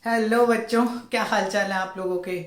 Hello बच्चों, क्या हाल चाल है आप लोगों के।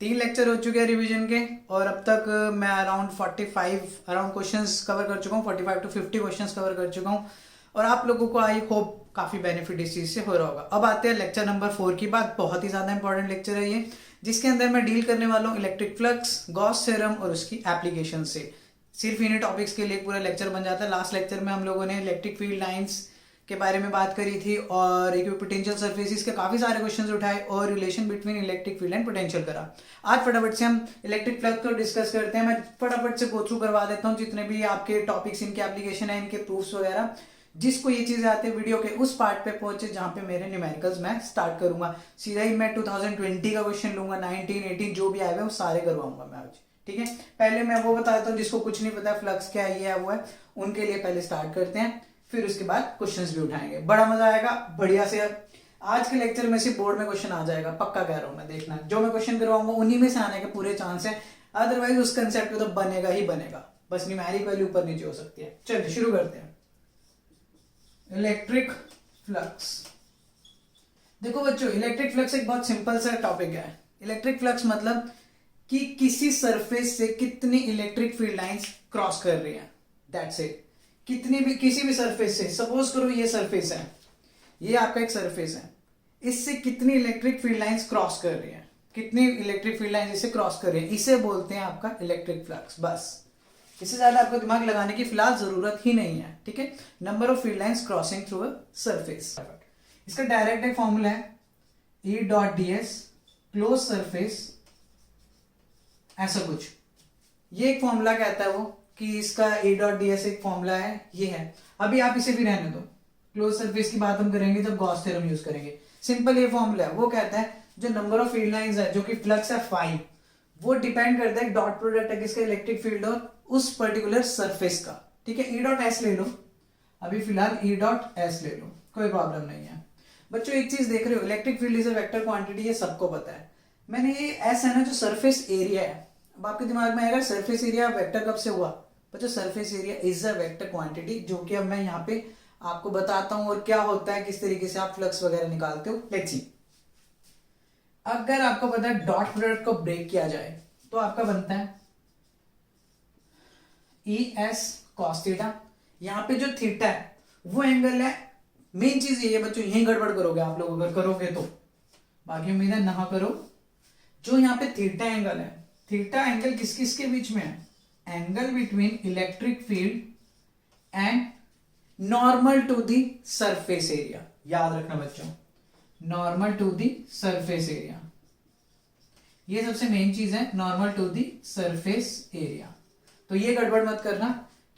3 लेक्चर हो चुके हैं रिवीजन के और अब तक मैं अराउंड 45 अराउंड क्वेश्चंस कवर कर चुका हूँ। 45 to 50 क्वेश्चंस कवर कर चुका हूँ और आप लोगों को आई होप काफ़ी बेनिफिट इस चीज़ से हो रहा होगा। अब आते हैं लेक्चर नंबर 4 की बात। बहुत ही ज़्यादा इंपॉर्टेंट लेक्चर है ये, जिसके अंदर मैं डील करने वाला हूँ इलेक्ट्रिक फ्लक्स, गॉस थ्योरम और उसकी एप्लीकेशन से। सिर्फ इन्हीं टॉपिक्स के लिए पूरा लेक्चर बन जाता है। लास्ट लेक्चर में हम लोगों ने इलेक्ट्रिक फील्ड लाइंस के बारे में बात करी थी और इक्विपोटेंशियल सरफेसेस के काफी सारे क्वेश्चंस उठाए और relation between electric field and potential करा। आज फटाफट से हम इलेक्ट्रिक फ्लक्स को डिस्कस करते हैं। मैं फटाफट से गो थ्रू करवा देता हूँ जितने भी आपके टॉपिक्स, इनके एप्लीकेशन है, इनके प्रूफ्स वगैरह। जिसको ये चीजें आती है वीडियो के उस पार्ट पे पहुंचे जहां पे मेरे न्यूमेरिकल्स मैं स्टार्ट करूंगा। सीधा ही मैं 2020 का क्वेश्चन लूंगा, 19 18 जो भी आए हुए वो सारे करवाऊंगा मैं आज। ठीक है, पहले मैं वो बता देता हूँ जिसको कुछ नहीं पता फ्लक्स क्या ये है वो है, उनके लिए पहले स्टार्ट करते हैं, फिर उसके बाद क्वेश्चंस भी उठाएंगे। बड़ा मजा आएगा, बढ़िया से। आज के लेक्चर में से बोर्ड में क्वेश्चन आ जाएगा, पक्का कह रहा हूं मैं। देखना, जो मैं क्वेश्चन करवाऊंगा उन्हीं में से आने के पूरे चांस है, अदरवाइज उस कंसेप्ट पे तो बनेगा ही बनेगा। बस न्यूमेरिक वैल्यू ऊपर नीचे हो सकती है। चलिए शुरू करते हैं। Electric flux. देखो बच्चों, इलेक्ट्रिक फ्लक्स एक बहुत सिंपल सा टॉपिक है। इलेक्ट्रिक फ्लक्स मतलब कि किसी सरफेस से कितनी इलेक्ट्रिक फील्ड लाइंस क्रॉस कर रही हैं, दैट्स इट। कितनी भी, किसी भी सरफेस से, सपोज करो ये सरफेस है, ये आपका एक सरफेस है, इससे कितनी इलेक्ट्रिक फील्ड लाइंस क्रॉस कर रही हैं, कितनी इलेक्ट्रिक फील्ड लाइंस इसे क्रॉस कर रही हैं, इसे बोलते हैं आपका इलेक्ट्रिक फ्लक्स। बस, इससे ज्यादा आपको दिमाग लगाने की फिलहाल जरूरत ही नहीं है। ठीक है, number of field lines crossing through a surface. इसका डायरेक्ट एक फॉर्मूला है E dot D S close surface, ऐसा कुछ। ये एक फॉर्मूला कहता है वो कि इसका E डॉट डी एस एक फॉर्मूला है, ये है। अभी आप इसे भी रहने दो, क्लोज सरफेस की बात हम करेंगे जब गॉस थ्योरम यूज करेंगे। सिंपल ये फॉर्मूला है, वो कहता है जो नंबर ऑफ फील्ड लाइंस है, जो कि फ्लक्स है फाई, वो डिपेंड करता है डॉट प्रोडक्ट है किसका, इलेक्ट्रिक फील्ड और उस पर्टिकुलर सरफेस का। ठीक है, E डॉट एस ले लो, अभी फिलहाल E डॉट एस ले लो, कोई प्रॉब्लम नहीं है। बच्चों एक चीज देख रहे हो, electric field is a vector quantity, ये सबको पता है। मैंने ये एस है ना, जो सरफेस एरिया है, अब आपके दिमाग में आएगा सरफेस एरिया वेक्टर कब से हुआ। बच्चों surface area is a vector quantity, जो कि अब मैं यहाँ पे आपको बताता हूँ और क्या होता है, किस तरीके से आप फ्लक्स वगैरह निकालते हो। लेट्स सी, अगर आपको पता है डॉट प्रोडक्ट को ब्रेक किया जाए तो आपका बनता है ई एस कॉस थीटा। यहाँ पे जो थीटा है वो एंगल है। मेन चीज ये है बच्चों, यही गड़बड़ करोगे आप लोग अगर करोगे तो, बाकी उम्मीद है ना करो। जो यहाँ पे थीटा एंगल है, थीटा एंगल किस किस के बीच में है, angle between electric field and normal to the surface area. याद रखना बच्चों, normal to the surface area, ये सबसे मेन चीज है, normal to the surface area. तो ये गड़बड़ मत करना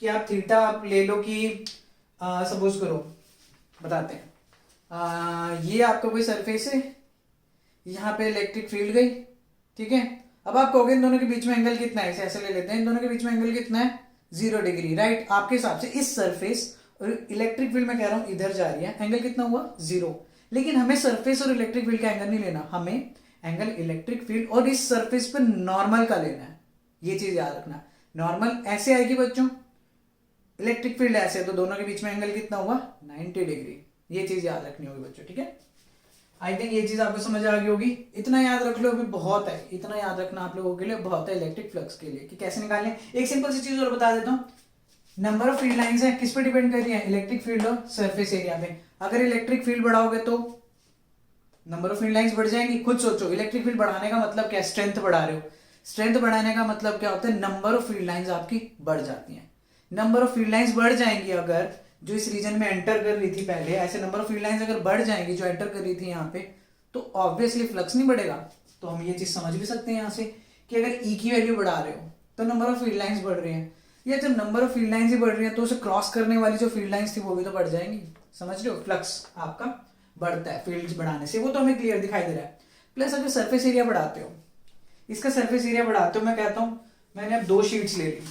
कि आप थीटा आप ले लो कि सपोज करो, बताते हैं, ये आपका कोई सरफेस है, यहाँ पे इलेक्ट्रिक फील्ड गई। ठीक है, अब आप कहोगे इन दोनों के बीच में एंगल कितना है, इसे ऐसे ले लेते हैं, इन दोनों के बीच में एंगल कितना है, 0 डिग्री। राइट, आपके हिसाब से इस सरफेस और इलेक्ट्रिक फील्ड में कह रहा हूं इधर जा रही है, एंगल कितना हुआ 0। लेकिन हमें सरफेस और इलेक्ट्रिक फील्ड का एंगल नहीं लेना, हमें एंगल इलेक्ट्रिक फील्ड और इस सरफेस पर नॉर्मल का लेना है। ये चीज याद रखना, नॉर्मल ऐसे आएगी बच्चों, इलेक्ट्रिक फील्ड ऐसे, तो दोनों के बीच में एंगल कितना हुआ 90 डिग्री। ये चीज याद रखनी होगी बच्चों। ठीक है, आई थिंक ये चीज आपको समझ आ गई होगी। इतना याद रख लो, अभी बहुत है, इतना याद रखना आप लोगों के लिए बहुत है इलेक्ट्रिक फ्लक्स के लिए कि कैसे निकालें। एक सिंपल सी चीज और बता देता हूँ, नंबर ऑफ फील्ड लाइंस है, किस पे डिपेंड कर रही है, इलेक्ट्रिक फील्ड और सरफेस एरिया पे। अगर इलेक्ट्रिक फील्ड बढ़ाओगे तो नंबर ऑफ फील्ड लाइंस बढ़ जाएंगी। खुद सोचो, इलेक्ट्रिक फील्ड बढ़ाने का मतलब क्या है, स्ट्रेंथ बढ़ा रहे हो। स्ट्रेंथ बढ़ाने का मतलब क्या होता है, नंबर ऑफ फील्ड लाइंस आपकी बढ़ जाती हैं। नंबर ऑफ फील्ड लाइंस बढ़ जाएंगी अगर, जो इस रीजन में एंटर कर रही थी पहले, ऐसे नंबर ऑफ फील्ड लाइंस अगर बढ़ जाएंगी जो एंटर कर रही थी यहाँ पे, तो ऑब्वियसली फ्लक्स नहीं बढ़ेगा। तो हम ये चीज समझ भी सकते हैं यहाँ से कि अगर ई की वैल्यू बढ़ा रहे हो तो नंबर ऑफ फील्ड लाइंस बढ़ रही हैं, या जब नंबर ऑफ फील्ड लाइंस ही बढ़ रही हैं तो उसे क्रॉस करने वाली जो फील्ड लाइंस थी वो भी तो बढ़ जाएंगी। समझ रहे हो, फ्लक्स आपका बढ़ता है फील्ड्स बढ़ाने से, वो तो हमें क्लियर दिखाई दे रहा है। प्लस अगर सरफेस एरिया बढ़ाते हो, इसका सरफेस एरिया बढ़ाते हो, मैं कहता हूं मैंने अब 2 शीट्स ले ली,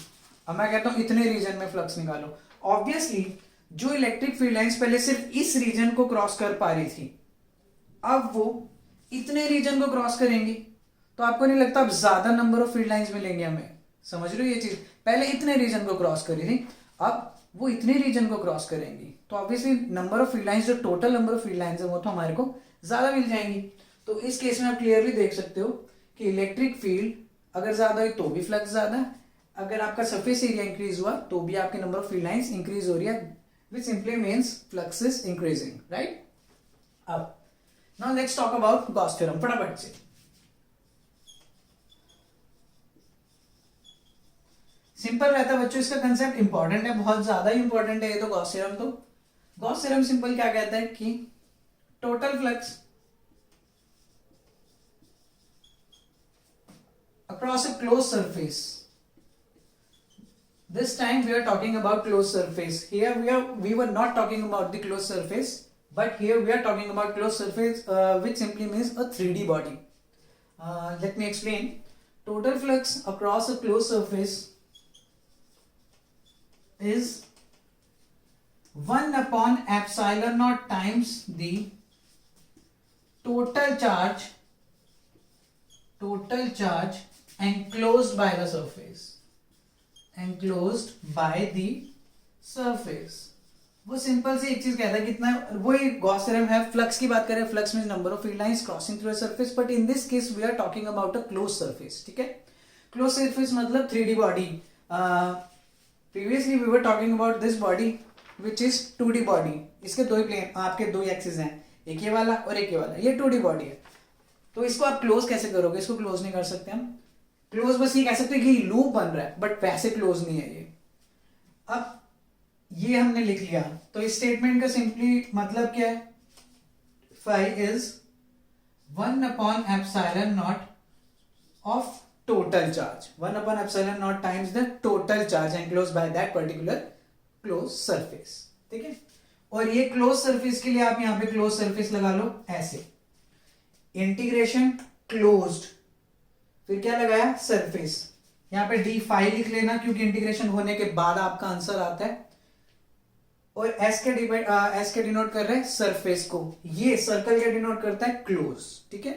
अब मैं कहता हूं इतने रीजन में फ्लक्स निकालो। ऑब्वियसली जो इलेक्ट्रिक फील्ड लाइंस पहले सिर्फ इस रीजन को क्रॉस कर पा रही थी, अब वो इतने रीजन को क्रॉस करेंगी, तो आपको नहीं लगता अब ज्यादा नंबर ऑफ फील्ड लाइंस मिलेंगे हमें। समझ रहे हो ये चीज, पहले इतने रीजन को क्रॉस करी थी, अब वो इतने रीजन को क्रॉस करेंगी, तो obviously number of field lines, जो total number of field lines है वो तो हमारे को ज्यादा मिल जाएंगी। तो इस केस में आप क्लियरली देख सकते हो कि इलेक्ट्रिक फील्ड अगर ज्यादा है तो भी फ्लक्स ज्यादा है, अगर आपका सरफेस एरिया इंक्रीज हुआ तो भी आपके number of field lines increase हो रही है, which simply means flux is increasing, right? अब now let's talk about Gauss theorem फटाफट से। सिंपल रहता है बच्चों, इसका कंसेप्ट इंपॉर्टेंट है, बहुत ज्यादा ही इंपॉर्टेंट है ये तो गॉस थ्योरम। तो गॉस थ्योरम सिंपल क्या कहता है कि total flux across a closed surface, this time we are talking about closed surface, here we were not talking about the closed surface, but here we are talking about closed surface, which simply means a 3D body. Let me explain. Total flux across a closed surface is 1 upon epsilon naught times the total charge enclosed by the surface, enclosed by the surface। वो simple सी एक चीज कहता है कितना, वही Gauss theorem है, flux की बात करें, flux means number of field lines crossing through a surface, but in this case we are talking about a close surface, ठीक है। क्लोज सरफेस मतलब 3D body. Previously we were talking about this body which is 2D body, इसके दो ही plane, आपके दो ही axis हैं, एक ये वाला और एक ये वाला, ये 2D बॉडी है। तो इसको आप क्लोज कैसे करोगे, इसको क्लोज नहीं कर सकते हम, क्लोज बस ये कह सकते हैं कि लूप बन रहा है, बट वैसे क्लोज नहीं है ये। अब ये हमने लिख लिया, तो इस स्टेटमेंट का सिंपली मतलब क्या है, phi is 1 upon epsilon naught of total charge, 1 upon epsilon naught times the total charge enclosed by that particular closed surface, ठीक है। और ये क्लोज सरफेस के लिए आप यहां पे क्लोज सरफेस लगा लो ऐसे, इंटीग्रेशन क्लोज्ड, फिर क्या लगाया सरफेस, यहां पे डी फाई लिख लेना क्योंकि इंटीग्रेशन होने के बाद आपका आंसर आता है, और एस के डिनोट कर रहे हैं सरफेस को, ये सर्कल क्या डिनोट करता है क्लोज, ठीक है।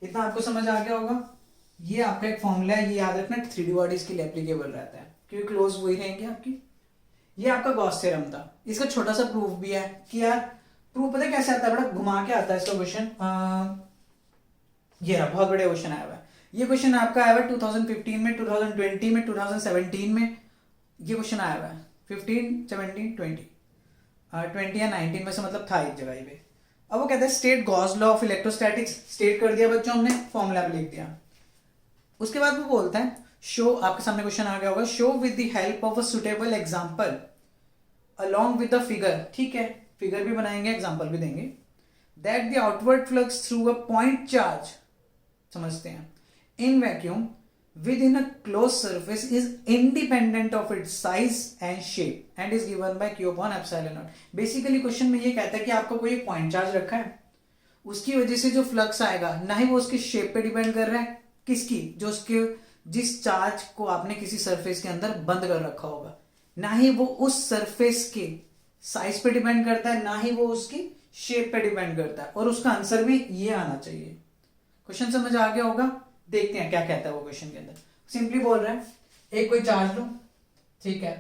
इतना आपको समझ आ गया होगा। ये आपका एक फॉर्मूला है, ये याद रखना 3D बॉडीज के लिए एप्लीकेबल रहता है क्योंकि क्लोज वही रहेंगे आपकी। ये आपका गॉस थ्योरम था, इसका छोटा सा प्रूफ भी है कि यार प्रूफ पता है कैसे आता है, बड़ा घुमा के आता है इसका क्वेश्चन। ये रहा, बहुत बड़े क्वेश्चन आया हुआ है, ये क्वेश्चन आपका आया हुआ है 2015 में, 2020 में, 2017 में, ये क्वेश्चन आया हुआ है 15, 17, 20 या 19 में से, मतलब था एक जगह पे। अब वो कहता है state Gauss law of electrostatics, state कर दिया बच्चों हमने, फॉर्मूला भी लिख दिया। उसके बाद वो बोलता है शो, आपके सामने क्वेश्चन आ गया होगा, show with the help of a suitable example along with the figure, ठीक है, फिगर भी बनाएंगे, एग्जांपल भी देंगे, that the outward flux through a point charge, समझते हैं, in vacuum within a closed surface is independent of its size and shape and is given by q upon epsilon naught। Basically question में ये कहता है कि आपका कोई एक पॉइंट चार्ज रखा है, उसकी वजह से जो फ्लक्स आएगा ना ही वो उसकी शेप पे डिपेंड कर रहा है, किसकी, जो उसके जिस चार्ज को आपने किसी सरफेस के अंदर बंद कर रखा होगा, ना ही वो उस सरफेस के साइज पे डिपेंड करता है, ना ही वो उसकी शेप पे डिपेंड करता है, और उसका आंसर भी ये आना चाहिए। क्वेश्चन समझ आ गया होगा, देखते हैं क्या कहता है वो क्वेश्चन के अंदर। सिंपली बोल रहा है एक कोई चार्ज लो, ठीक है,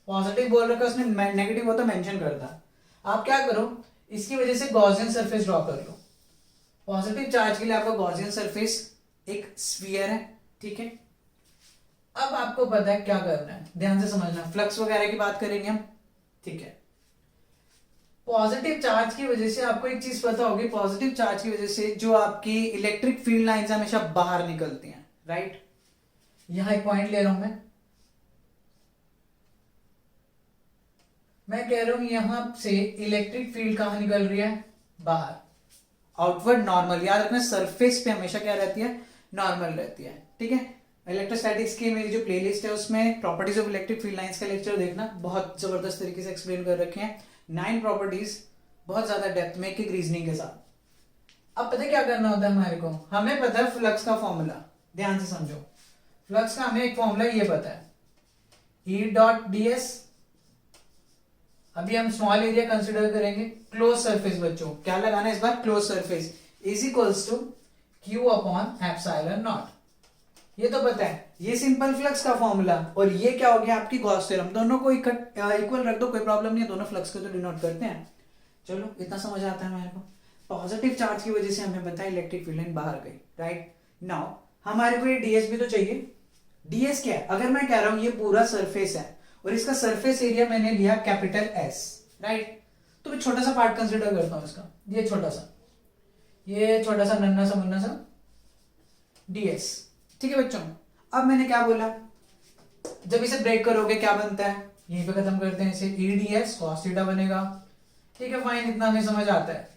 पॉजिटिव बोल रखा है उसने, नेगेटिव होता मेंशन करता, आप क्या करो, इसकी वजह से गॉसियन सरफेस ड्रॉ कर लो। पॉजिटिव चार्ज के लिए आपका गॉसियन सरफेस एक स्फीयर है, ठीक है। अब आपको पता है क्या करना है, ध्यान से समझना, फ्लक्स वगैरह की बात करेंगे हम, ठीक है। पॉजिटिव चार्ज की वजह से आपको एक चीज पता होगी, पॉजिटिव चार्ज की वजह से जो आपकी इलेक्ट्रिक फील्ड लाइंस हमेशा बाहर निकलती हैं, राइट। यहां एक पॉइंट ले रहा हूं मैं कह रहा हूं यहां से इलेक्ट्रिक फील्ड कहां निकल रही है, बाहर, आउटवर्ड नॉर्मल, याद रखना सरफेस पे हमेशा क्या रहती है, नॉर्मल रहती है, ठीक है। इलेक्ट्रोस्टैटिक्स की मेरी जो प्लेलिस्ट है उसमें properties of electric field lines का लेक्चर देखना, बहुत जबरदस्त तरीके से एक्सप्लेन कर रखे हैं, 9 प्रॉपर्टीज, बहुत ज्यादा डेप्थ में, एक रीजनिंग के साथ। अब पता है क्या करना होता है हमारे को, हमें पता है फ्लक्स का फॉर्मूला, ध्यान से समझो, फ्लक्स का हमें एक फॉर्मूला ये पता है, E डॉट ds, अभी हम स्मॉल एरिया कंसिडर करेंगे, क्लोज सरफेस बच्चों, क्या लगाना है इस बार, close surface, is equals to Q upon epsilon not, ये तो पता है, ये सिंपल फ्लक्स का फॉर्मूला, और ये क्या हो गया आपकी गॉस थ्योरम, दोनों को इक्वल रख दो, कोई प्रॉब्लम नहीं है, दोनों फ्लक्स को तो डिनोट करते हैं। चलो इतना समझ आता है मेरे को। पॉजिटिव चार्ज की वजह से हमें पता है इलेक्ट्रिक फील्ड लाइन बाहर गई, राइट। नाउ हमारे को ये डीएस भी तो चाहिए। डीएस क्या है, अगर मैं कह रहा हूं ये पूरा सरफेस है और इसका सरफेस एरिया मैंने लिया कैपिटल एस, राइट, तो मैं छोटा सा पार्ट कंसिडर करता हूं इसका, ये छोटा सा नन्ना सा मुन्ना सा डीएस, ठीक है बच्चों। अब मैंने क्या बोला, जब इसे ब्रेक करोगे क्या बनता है, यहीं पे खत्म करते हैं इसे, ईडीएस कॉस थीटा बनेगा, ठीक है फाइन, इतना हमें समझ आता है।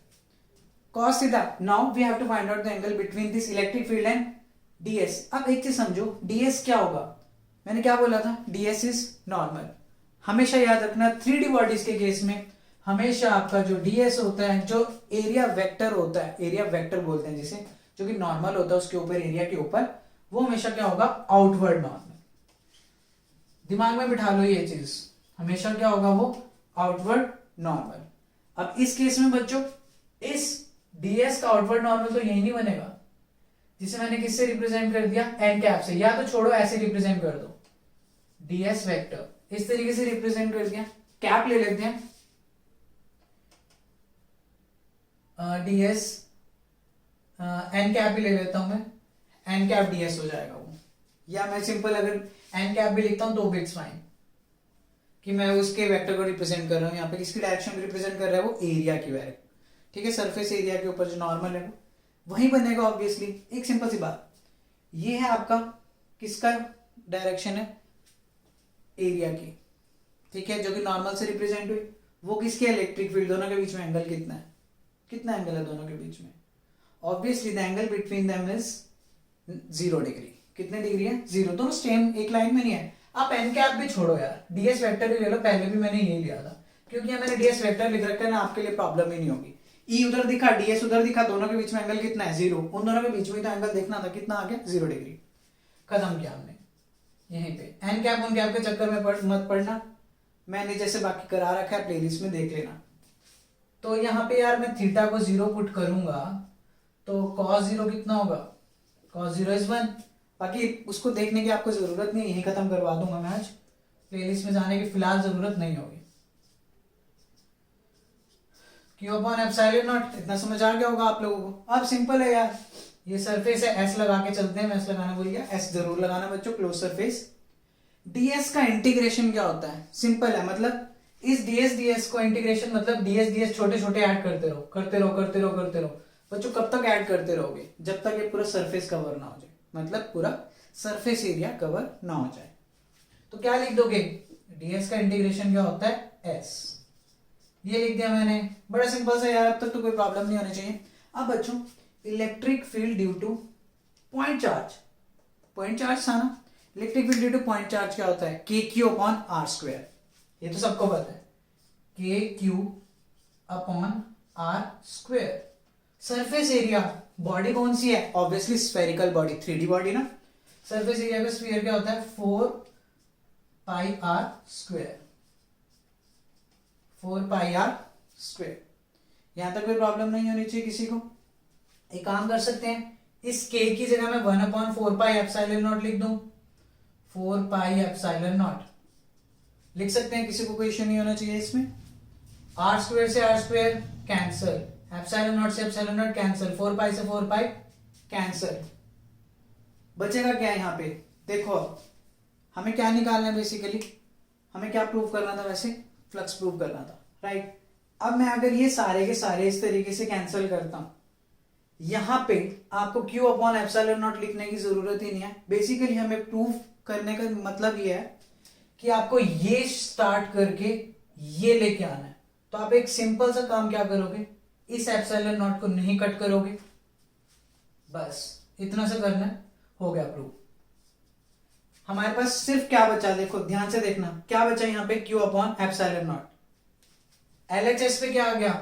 cos theta, now we have to find out the angle between this electric field and ds। अब एक चीज समझो, ds क्या होगा, मैंने क्या बोला था, ds इज नॉर्मल। हमेशा याद रखना 3D बॉडीज के केस में हमेशा आपका जो ds होता है, जो एरिया वेक्टर होता है, एरिया वेक्टर बोलते हैं जिसे, जो कि नॉर्मल होता है उसके ऊपर, एरिया के ऊपर, वो हमेशा क्या होगा, आउटवर्ड नॉर्मल। दिमाग में बिठा लो ये चीज, हमेशा क्या होगा, वो आउटवर्ड नॉर्मल। अब इस केस में बच्चों, इस ds का आउटवर्ड नॉर्मल तो यही नहीं बनेगा, जिसे मैंने किससे रिप्रेजेंट कर दिया, एन कैप से, या तो छोड़ो ऐसे रिप्रेजेंट कर दो, ds वेक्टर इस तरीके से रिप्रेजेंट कर दिया, कैप ले लेते हैं, ds एन कैप भी ले लेता हूं मैं, एन कैप ds हो जाएगा वो, या मैं सिंपल अगर एन कैप भी लिखता हूं तो भी इट्स फाइन, कि मैं उसके वेक्टर को रिप्रेजेंट कर रहा हूं, यहाँ पे किसकी डायरेक्शन रिप्रेजेंट कर रहा है, वो एरिया की डायरेक्शन, ठीक है, सरफेस एरिया के ऊपर जो नॉर्मल है वो वही बनेगा ऑब्वियसली। एक सिंपल सी बात, ये है आपका किसका डायरेक्शन है, एरिया की, ठीक है, जो कि नॉर्मल से रिप्रेजेंट हुई, वो किसकी इलेक्ट्रिक फील्ड, दोनों के बीच में एंगल कितना है, कितना एंगल है दोनों के बीच में, obviously the angle between them is 0 degree. कितने डिग्री है, 0, दोनों सेम एक लाइन में नहीं है। आप एन कैप भी छोड़ो यार, डीएस वेक्टर भी ले लो, पहले भी मैंने यही लिया था, क्योंकि यहाँ मैंने डीएस वेक्टर लिख रखा है ना, आपके लिए प्रॉब्लम ही नहीं होगी। ई उधर दिखा, डीएस उधर दिखा, दोनों के बीच में एंगल कितना है, 0, उन दोनों के बीच में तो एंगल देखना था, कितना आ गया, 0 डिग्री, खत्म किया हमने यहीं पे। एन कैप उन कैप के चक्कर में मत पड़ना, मैंने जैसे बाकी करा रखा है प्लेलिस्ट में देख लेना। तो यहाँ पे यार मैं थीटा को 0 पुट करूंगा तो कॉस 0 कितना होगा, कॉस 0 इज 1, बाकी उसको देखने की आपको जरूरत नहीं, यही खत्म करवा दूंगा मैं आज, प्लेलिस्ट में जाने की फिलहाल जरूरत नहीं होगी। क्यू अपॉन एप्सिलॉन नॉट, इतना समझ आ गया होगा आप लोगों को। अब सिंपल है यार, ये सरफेस है, एस लगा के चलते हैं, मैं एस लगाना भूल गया, एस जरूर लगाना बच्चों, क्लोज सरफेस। डीएस का इंटीग्रेशन क्या होता है, सिंपल है, मतलब इस डीएस को इंटीग्रेशन मतलब डीएस छोटे छोटे ऐड करते रहो करते रहो करते रहो करते रहो बच्चों। कब तक ऐड करते रहोगे, जब तक ये पूरा सरफेस कवर ना हो जाए, मतलब पूरा सरफेस एरिया कवर ना हो जाए। तो क्या लिख दोगे, डीएस का इंटीग्रेशन क्या होता है, एस, ये लिख दिया मैंने, बड़ा सिंपल सा यार, अब तक तो कोई प्रॉब्लम नहीं होनी चाहिए। अब बच्चों, electric field due two point charge, point charge था ना, electric field due two point charge क्या होता है, के क्यू अपॉन आर स्क्वायर, ये तो सबको पता है, के Q upon R square. Surface area, body कौन सी है, obviously spherical body, 3D body ना, सरफेस एरिया का स्फीयर क्या होता है, 4 pi R square, 4 pi R square. यहां तक कोई प्रॉब्लम नहीं होनी चाहिए किसी को। एक काम कर सकते हैं, इस k की जगह मैं 1/4 पाई एप्सिलॉन नॉट लिख दूं, 4 पाई एप्सिलॉन नॉट लिख सकते हैं, किसी को कोई इश्यू नहीं होना चाहिए इसमें। आर स्क्वायर से R square cancel, epsilon not से एप्सिलॉन नॉट कैंसल, 4 पाई से 4 पाई कैंसल, बचेगा क्या यहाँ पे, देखो हमें क्या निकालना है, बेसिकली हमें क्या प्रूव करना था, वैसे फ्लक्स प्रूव करना था, राइट। अब मैं अगर ये सारे के सारे इस तरीके से कैंसिल करता हूं, यहां पे आपको Q अपॉन एप्सिलॉन नॉट लिखने की जरूरत ही नहीं है। बेसिकली हमें प्रूव करने का मतलब ये है कि आपको ये स्टार्ट करके ये लेके आना है। तो आप एक सिंपल सा काम क्या करोगे, इस एप्सिलॉन नॉट को नहीं कट करोगे, बस इतना सा करना है, हो गया प्रूव। हमारे पास सिर्फ क्या बचा, देखो ध्यान से देखना, क्या बचा यहाँ पे, Q upon epsilon not. LHS पे क्या आ गया,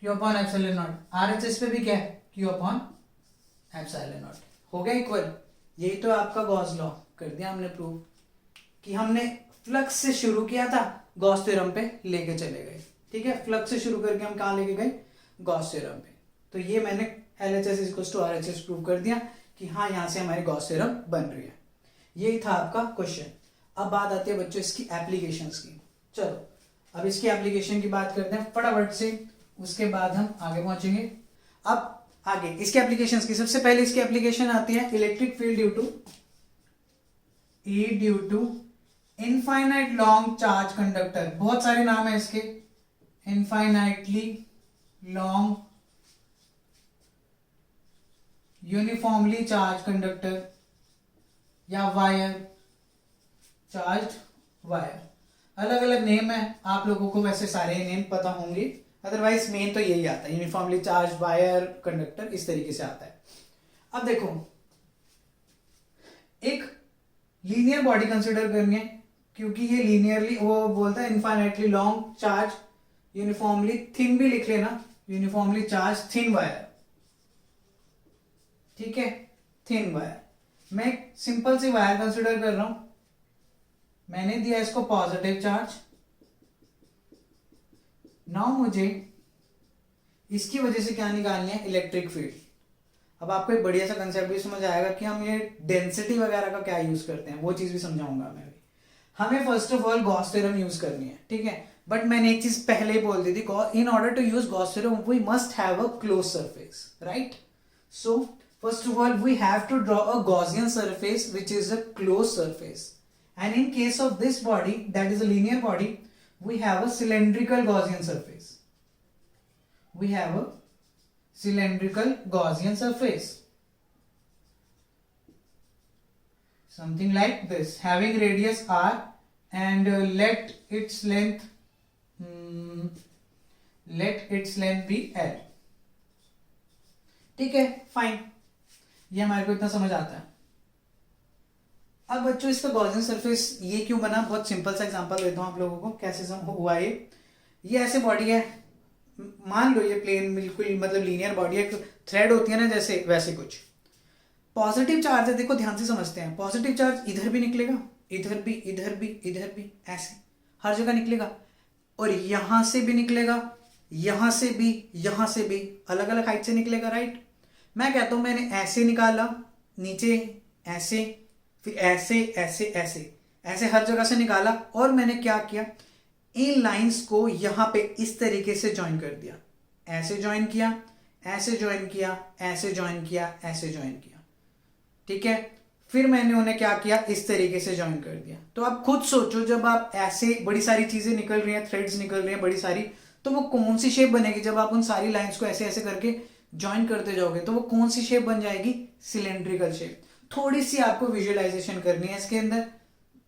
Q upon epsilon not, RHS पे भी क्या है, Q अपॉन एप्सिलॉन नॉट, हो गया इक्वल। यही तो आपका गॉस लॉ कर दिया हमने प्रूव, कि हमने फ्लक्स से शुरू किया था, गॉस थ्योरम पे लेके चले गए, ठीक है। फ्लक्स से शुरू करके हम कहां लेके गए, गॉस थ्योरम पे। तो ये मैंने LHS equals to RHS prove कर दिया कि हाँ यहां से हमारी गॉस थ्योरम बन रही है। यही था आपका क्वेश्चन। अब बात आती है बच्चों इसकी एप्लीकेशंस की। चलो अब इसकी एप्लीकेशन की बात करते हैं फटाफट से, उसके बाद हम आगे पहुंचेंगे। अब आगे इसके एप्लीकेशंस की सबसे पहले इसकी एप्लीकेशन आती है electric field due to infinite long charge conductor. बहुत सारे नाम है इसके, infinitely long uniformly charge conductor या वायर, चार्ज वायर, अलग अलग नेम है। आप लोगों को वैसे सारे नेम पता होंगे, अदरवाइज मेन तो यही आता है, यूनिफॉर्मली चार्ज वायर कंडक्टर, इस तरीके से आता है। अब देखो एक लीनियर बॉडी कंसिडर करनी है, क्योंकि ये लीनियरली, वो बोलता है infinitely long charge uniformly thin भी लिख लेना, यूनिफॉर्मली चार्ज थिन वायर, ठीक है, थिन वायर। मैं एक सिंपल सी वायर कंसिडर कर रहा हूं, मैंने दिया इसको पॉजिटिव चार्ज। नाउ मुझे इसकी वजह से क्या निकालनी है, इलेक्ट्रिक फील्ड। अब आपको एक बढ़िया सा कंसेप्ट भी समझ आएगा कि हम ये डेंसिटी वगैरह का क्या यूज करते हैं, वो चीज भी समझाऊंगा मैं भी। हमें first of all Gauss theorem use करनी है, ठीक है, बट मैंने एक चीज पहले ही बोल दी थी, in order to use Gauss theorem we must have a close surface, right. So first of all we have to draw a Gaussian surface which is a closed surface, and in case of this body that is a linear body we have a cylindrical Gaussian surface, we have a cylindrical Gaussian surface, something like this, having radius r and let its length be L, ठीक है, fine, ये हमारे को इतना समझ आता है। अब बच्चों इसका गॉसियन सरफेस ये क्यों बना, बहुत सिंपल सा एग्जांपल देता हूं आप लोगों को कैसे हुआ। ये ऐसे बॉडी है, मान लो ये प्लेन बिल्कुल मतलब लीनियर बॉडी है, थ्रेड होती है ना जैसे, वैसे कुछ। पॉजिटिव चार्ज है, देखो ध्यान से समझते हैं, पॉजिटिव चार्ज इधर भी निकलेगा, इधर भी, इधर भी, इधर भी, ऐसे हर जगह निकलेगा, और यहां से भी निकलेगा, यहां से भी, यहां से भी, अलग अलग हाइट से निकलेगा, राइट। मैं कहता हूं मैंने ऐसे निकाला नीचे, ऐसे, फिर ऐसे ऐसे ऐसे ऐसे हर जगह से निकाला, और मैंने क्या किया, इन लाइंस को यहां पे इस तरीके से ज्वाइन कर दिया, ऐसे ज्वाइन किया, ऐसे ज्वाइन किया, ऐसे ज्वाइन किया, ऐसे ज्वाइन किया, ठीक है। फिर मैंने उन्हें क्या किया, इस तरीके से ज्वाइन कर दिया। तो आप खुद सोचो, जब आप ऐसे बड़ी सारी चीजें निकल रही हैं, थ्रेड्स निकल रही हैं बड़ी सारी, तो वो कौन सी शेप बनेगी, जब आप उन सारी लाइंस को ऐसे ऐसे करके ज्वाइन करते जाओगे तो वो कौन सी शेप बन जाएगी, सिलेंड्रिकल शेप। थोड़ी सी आपको विजुअलाइजेशन करनी है इसके अंदर,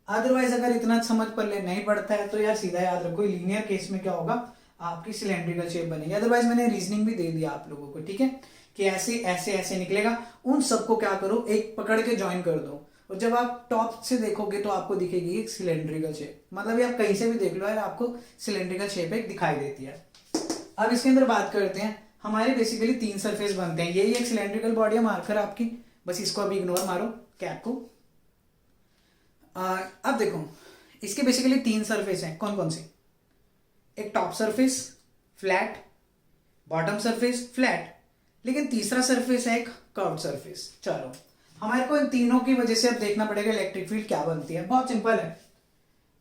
अदरवाइज अगर इतना समझ पल्ले नहीं पड़ता है तो यार सीधा याद रखो, लीनियर केस में क्या होगा, आपकी सिलेंड्रिकल शेप बनेगी। अदरवाइज मैंने रीजनिंग भी दे दिया आप लोगों को, ठीक है, कि ऐसे ऐसे ऐसे निकलेगा, उन सबको क्या करो, एक पकड़ के ज्वाइन कर दो, और जब आप टॉप से देखोगे तो आपको दिखेगी एक सिलेंड्रिकल शेप। मतलब आप कहीं से भी देख लो यार, आपको सिलेंड्रिकल शेप एक दिखाई देती है। अब इसके अंदर बात करते हैं, हमारे बेसिकली 3 सरफेस बनते हैं, यही एक सिलेंड्रिकल बॉडी है, मार्कर आपकी, बस इसको अभी इग्नोर मारो कैप को। अब देखो इसके बेसिकली 3 सरफेस हैं, कौन कौन से, एक top surface flat, bottom surface flat, लेकिन तीसरा सरफेस है एक कर्व्ड सरफेस। चलो हमारे को इन तीनों की वजह से अब देखना पड़ेगा इलेक्ट्रिक फील्ड क्या बनती है। बहुत सिंपल है,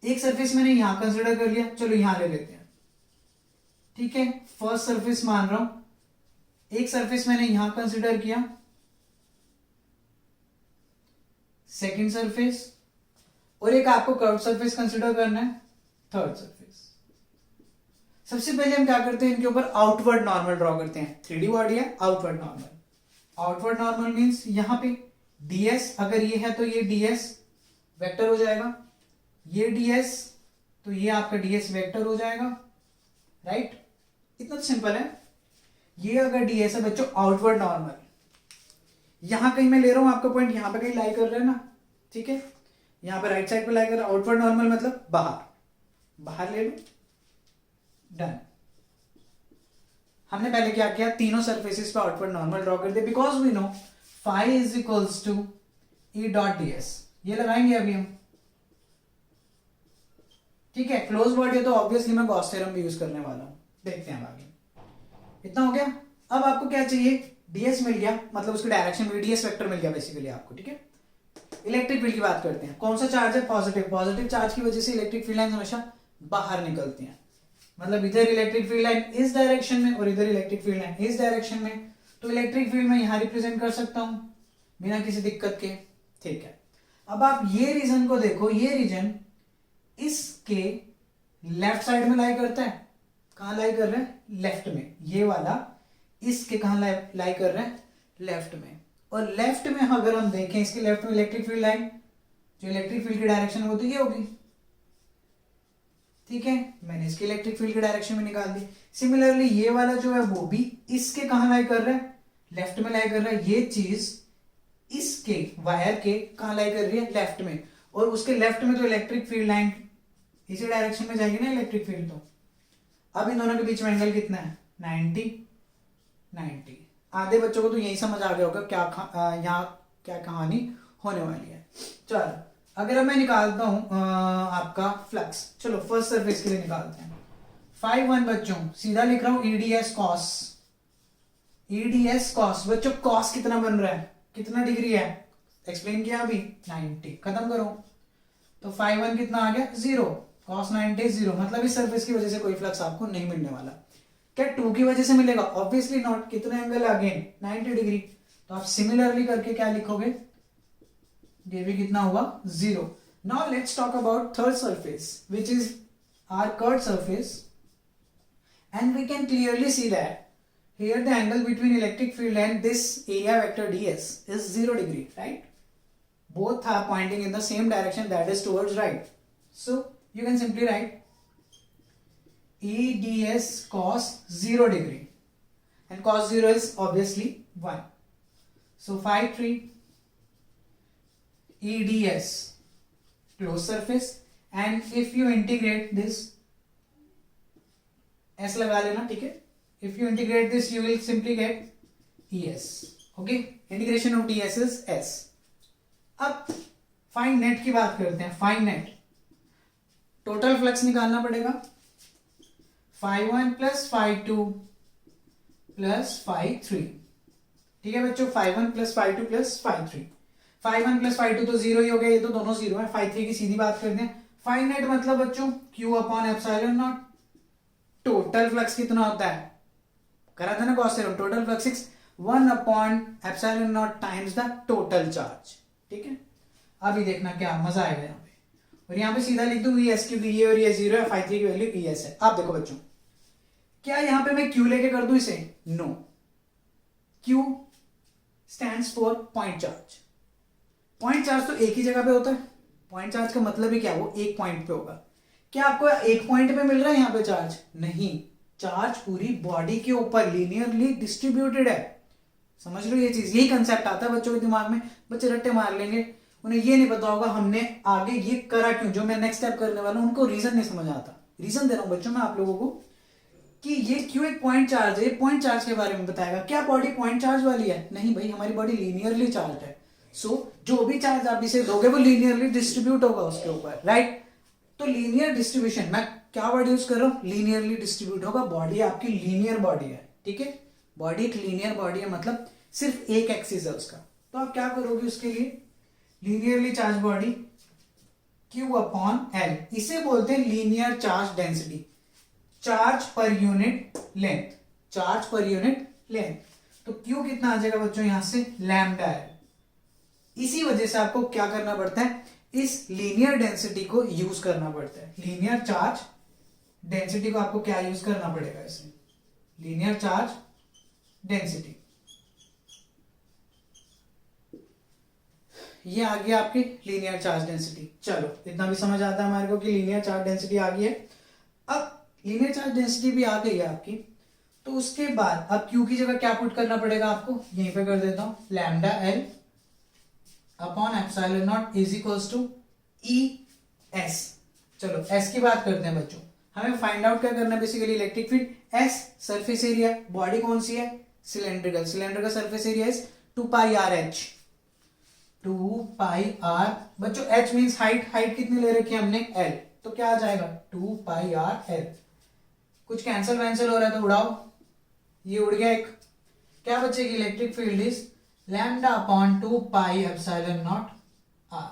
एक सरफेस मैंने यहां कंसिडर कर लिया, चलो यहां ले लेते हैं, ठीक है, फर्स्ट सरफेस मान रहा हूं, एक सरफेस मैंने यहां कंसिडर किया, सेकंड सरफेस, और एक आपको कर्व सरफेस कंसिडर करना है, थर्ड सरफेस। सबसे पहले हम क्या करते हैं, इनके ऊपर आउटवर्ड नॉर्मल ड्रॉ करते हैं। 3D बॉडी है, outward normal, outward normal means यहां पे ds, अगर ये है तो ये ds वेक्टर हो जाएगा, ये ds तो ये आपका ds वेक्टर हो जाएगा, राइट। इतना तो सिंपल है। ये अगर ds है बच्चों आउटवर्ड नॉर्मल, यहां कहीं मैं ले रहा हूं आपका पॉइंट, यहां पे कहीं लाई कर रहा है ना, ठीक है, यहां पे राइट साइड पे लाई कर रहा है, आउटवर्ड नॉर्मल मतलब बाहर, बाहर ले लो, डन। हमने पहले क्या किया, तीनों सरफेसेस पे आउटवर्ड नॉर्मल ड्रॉ कर दिया, because we know phi is equals to E dot D S. ये लगाएंगे अभी हम, ठीक है, क्लोज बॉडी है तो ऑब्वियसली मैं गॉस थ्योरम भी यूज करने वाला हूं, देखते हैं आगे। इतना हो गया। अब आपको क्या चाहिए, ds मिल गया, मतलब उसकी डायरेक्शन में ds वेक्टर मिल गया बेसिकली आपको, ठीक है। इलेक्ट्रिक फील्ड की बात करते हैं, कौन सा चार्ज है, पॉजिटिव, पॉजिटिव चार्ज की वजह से इलेक्ट्रिक फील्ड लाइन हमेशा बाहर निकलती हैं, मतलब इधर इलेक्ट्रिक फील्ड लाइन इस डायरेक्शन में और इधर इलेक्ट्रिक फील्ड लाइन इस डायरेक्शन में, तो इलेक्ट्रिक फील्ड मैं यहाँ रिप्रेजेंट कर सकता हूं बिना किसी दिक्कत के। ठीक है, अब आप ये रीजन को देखो, ये रीजन इसके लेफ्ट साइड में लाई करता है। कहां लाई कर रहा है? लेफ्ट में। ये वाला इसके कहां लाई कर रहा है? लेफ्ट में। और लेफ्ट में अगर हम देखें, इसके लेफ्ट में इलेक्ट्रिक फील्ड लाइन, जो इलेक्ट्रिक फील्ड की डायरेक्शन है वो तो ये होगी। ठीक है, मैंने इसके इलेक्ट्रिक फील्ड की डायरेक्शन में निकाल दी। सिमिलरली ये वाला जो है वो भी इसके कहां लाई कर रहा है? लेफ्ट में लाई कर रहा है। ये चीज इसके वायर के कहां लाई कर रही है? लेफ्ट में। और उसके लेफ्ट में तो इलेक्ट्रिक फील्ड लाइन इसी डायरेक्शन में जाएगी ना इलेक्ट्रिक फील्ड। तो अब इन दोनों के बीच में एंगल कितना है? 90। आधे बच्चों को तो यही समझ आ गया होगा क्या यहाँ क्या कहानी होने वाली है। चलो, अगर अब मैं निकालता हूं आपका फ्लक्स, चलो फर्स्ट सरफेस के लिए निकालते हैं। 5-1 बच्चों, सीधा लिख रहा हूं EDS cos। EDS cos बच्चों, cos कितना बन रहा है? कितना डिग्री है? एक्सप्लेन किया अभी, 90। खत्म करो, तो 5-1 कितना आ गया? 0। cos 90 0, मतलब इस सरफेस की वजह से कोई फ्लक्स आपको नहीं मिलने वाला। क्या 2 की वजह से मिलेगा? Obviously not. कितने एंगल अगेन? 90 डिग्री। तो आप सिमिलरली करके क्या लिखोगे? ये भी कितना हुआ? 0। Now let's talk about third surface which is our curved surface, and we can clearly see that here the angle between electric field and this area vector ds is 0 degree, right? Both are pointing in the same direction, that is towards right. So you can simply write EDS cos 0 degree, and cos 0 is obviously 1. So 5-3 EDS closed surface, and if you integrate this, s लगा लेना, ठीक है? If you integrate this, you will simply get ES. Okay, integration of ds is S. अब fine net की बात करते हैं। Fine net total flux निकालना पड़ेगा। 5-1 प्लस 5-2 प्लस 5-3। ठीक है बच्चों, 5-1 प्लस 5-2 प्लस 5-3। 5-1 प्लस 5-2 तो 0 ही हो गया, ये तो दोनों 0 है। 5-3 की सीधी बात करते हैं। फाइन नेट मतलब बच्चों Q upon epsilon not. Total flux कितना होता है? करा था ना Gauss theorem, total flux 1 upon epsilon not times the total charge. ठीक है, अभी देखना क्या मजा आएगा यहाँ पे। और यहाँ पे सीधा लिख दूं ES, क्योंकि ये और ये 0 है। 5-3 की वैल्यू ES है। आप देखो बच्चों, क्या यहाँ पे मैं Q लेके कर दूं इसे? No. Q stands for point charge. Point charge तो एक ही जगह पे होता है। पॉइंट चार्ज का मतलब ही क्या, वो एक पॉइंट पे होगा। क्या आपको एक पॉइंट पे मिल रहा है यहाँ पे चार्ज? नहीं, चार्ज पूरी बॉडी के ऊपर लीनियरली डिस्ट्रीब्यूटेड है। समझ लो ये चीज, यही कंसेप्ट आता है बच्चों के दिमाग में। बच्चे रट्टे मार लेंगे, उन्हें ये नहीं पता होगा हमने आगे ये करा क्यों। जो मैं नेक्स्ट स्टेप करने वाला हूं उनको रीजन नहीं समझ आता। रीजन दे रहा हूं बच्चों मैं आप लोगों को कि ये क्यों एक पॉइंट चार्ज है। पॉइंट चार्ज के बारे में बताएगा। क्या बॉडी पॉइंट चार्ज वाली है? नहीं भाई, हमारी बॉडी लीनियरली चार्ज है। सो जो भी चार्ज आप इसे दोगे वो लीनियरली डिस्ट्रीब्यूट होगा उसके ऊपर, राइट? तो लीनियर डिस्ट्रीब्यूशन, मैं क्या वर्ड यूज कर रहा हूं? लीनियरली डिस्ट्रीब्यूट होगा। बॉडी आपकी लीनियर बॉडी है, ठीक है? बॉडी एक लीनियर बॉडी है, मतलब सिर्फ एक एक्सिस है उसका। तो आप क्या करोगे उसके लिए? Linearly charge body Q upon L, इसे बोलते हैं linear charge density. Charge per unit length, charge per unit length. तो Q कितना आ जाएगा बच्चों यहां से? लैम्डा है। इसी वजह से आपको क्या करना पड़ता है? इस लीनियर डेंसिटी को यूज करना पड़ता है। लीनियर चार्ज डेंसिटी को आपको क्या यूज करना पड़ेगा? इसमें लीनियर चार्ज डेंसिटी। ये आ गया आपकी लीनियर चार्ज डेंसिटी। चलो, इतना भी समझ आता है हमारे को कि लीनियर चार्ज डेंसिटी आ गई है। अब लीनियर चार्ज डेंसिटी भी आ गई है आपकी, तो उसके बाद अब Q की जगह क्या पुट करना पड़ेगा आपको? यहीं पे कर देता हूं, lambda L upon epsilon not is equals to ES। चलो S की बात करते हैं बच्चों। हमें फाइंड आउट क्या करना है? Basically electric field. S surface area, body कौन सी है? Cylindrical. Cylindrical surface area is 2 pi r h। 2 pi r बच्चों, h मींस हाइट। हाइट कितनी ले रखी है हमने? L। तो क्या आ जाएगा? 2 पाई r L। कुछ कैंसिल वैंसिल हो रहा है तो उड़ाओ, ये उड़ गया एक। क्या बचेगी? Electric field is lambda upon 2 pi epsilon not r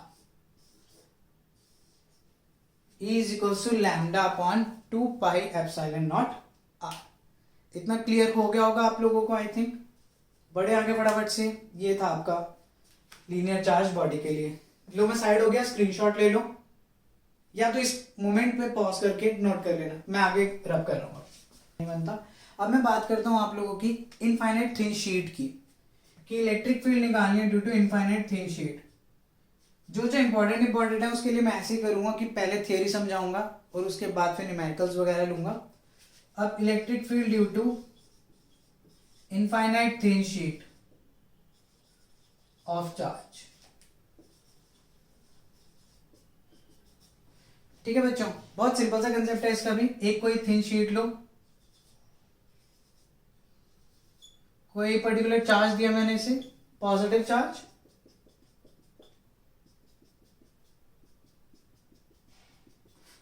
is equals to lambda upon 2 pi epsilon not r। इतना क्लियर हो गया होगा आप लोगों को, आई थिंक। बड़े आगे फटाफट से। ये था आपका लीनियर चार्ज बॉडी के लिए। लो मैं साइड हो गया, स्क्रीनशॉट ले लो या तो इस मोमेंट पे पॉज करके नोट कर लेना, मैं आगे रब कर रहा हूँ, नहीं बनता। अब मैं बात करता हूँ आप लोगों की इनफाइनाइट थिन शीट की, कि इलेक्ट्रिक फील्ड निकालनी है due to infinite thin sheet. जो जो इंपॉर्टेंट है उसके लिए मैं ऐसे ही करूंगा कि पहले थियरी समझाऊंगा और उसके बाद फिर न्यूमेरिकल्स वगैरह लूंगा। अब electric field due to infinite thin sheet of charge. ठीक है बच्चों, बहुत सिंपल सा कंसेप्ट है इसका भी। एक कोई थिन शीट लो, कोई पर्टिकुलर चार्ज दिया मैंने इसे, positive charge,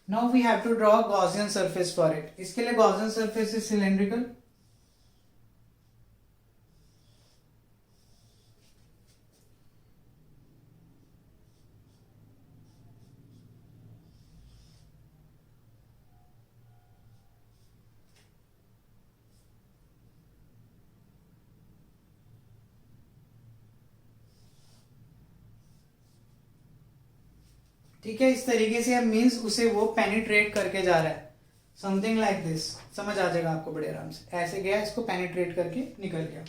now we have to draw Gaussian surface for it. इसके लिए गॉसियन सरफेस इज सिलेंड्रिकल, ठीक है। इस तरीके से अब मीन्स उसे वो पेनिट्रेट करके जा रहा है, समथिंग लाइक दिस। समझ आ जाएगा आपको बड़े आराम से। ऐसे गया, इसको पेनिट्रेट करके निकल गया।